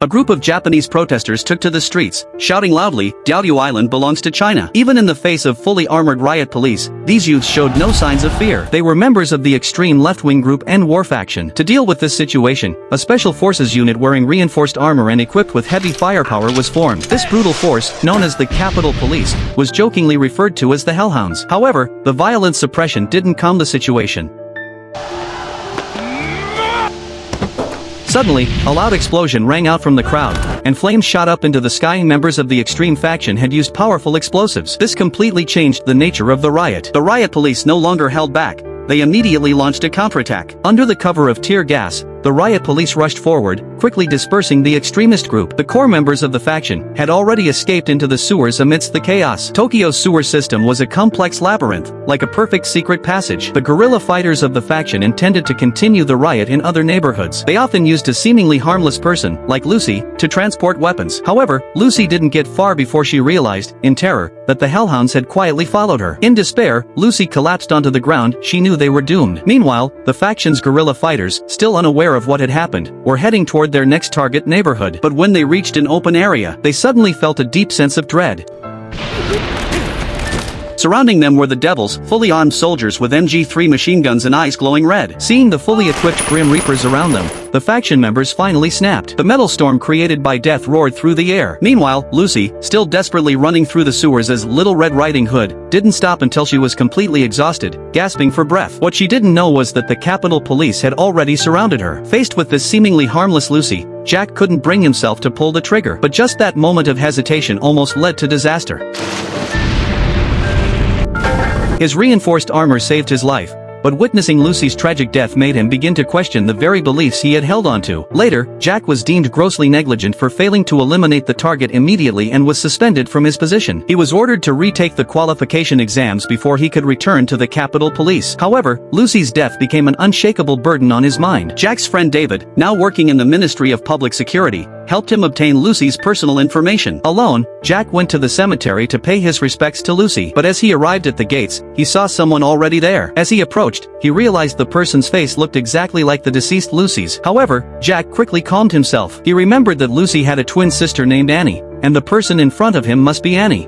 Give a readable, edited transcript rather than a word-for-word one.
A group of Japanese protesters took to the streets, shouting loudly, "Diaoyu Island belongs to China." Even in the face of fully armored riot police, these youths showed no signs of fear. They were members of the extreme left-wing group N-War faction. To deal with this situation, a special forces unit wearing reinforced armor and equipped with heavy firepower was formed. This brutal force, known as the Capitol Police, was jokingly referred to as the Hellhounds. However, the violent suppression didn't calm the situation. Suddenly, a loud explosion rang out from the crowd, and flames shot up into the sky. Members of the extreme faction had used powerful explosives. This completely changed the nature of the riot. The riot police no longer held back. They immediately launched a counterattack. Under the cover of tear gas, the riot police rushed forward, quickly dispersing the extremist group. The core members of the faction had already escaped into the sewers amidst the chaos. Tokyo's sewer system was a complex labyrinth, like a perfect secret passage. The guerrilla fighters of the faction intended to continue the riot in other neighborhoods. They often used a seemingly harmless person, like Lucy, to transport weapons. However, Lucy didn't get far before she realized, in terror, that the Hellhounds had quietly followed her. In despair, Lucy collapsed onto the ground. She knew they were doomed. Meanwhile, the faction's guerrilla fighters, still unaware of what had happened, were heading toward their next target neighborhood. But when they reached an open area, they suddenly felt a deep sense of dread. Surrounding them were the Devils, fully armed soldiers with MG3 machine guns and eyes glowing red. Seeing the fully equipped Grim Reapers around them, the faction members finally snapped. The metal storm created by death roared through the air. Meanwhile, Lucy, still desperately running through the sewers as Little Red Riding Hood, didn't stop until she was completely exhausted, gasping for breath. What she didn't know was that the Capitol Police had already surrounded her. Faced with this seemingly harmless Lucy, Jack couldn't bring himself to pull the trigger. But just that moment of hesitation almost led to disaster. His reinforced armor saved his life, but witnessing Lucy's tragic death made him begin to question the very beliefs he had held onto. Later, Jack was deemed grossly negligent for failing to eliminate the target immediately and was suspended from his position. He was ordered to retake the qualification exams before he could return to the Capitol Police. However, Lucy's death became an unshakable burden on his mind. Jack's friend David, now working in the Ministry of Public Security, helped him obtain Lucy's personal information. Alone, Jack went to the cemetery to pay his respects to Lucy. But as he arrived at the gates, he saw someone already there. As he approached, he realized the person's face looked exactly like the deceased Lucy's. However, Jack quickly calmed himself. He remembered that Lucy had a twin sister named Annie, and the person in front of him must be Annie.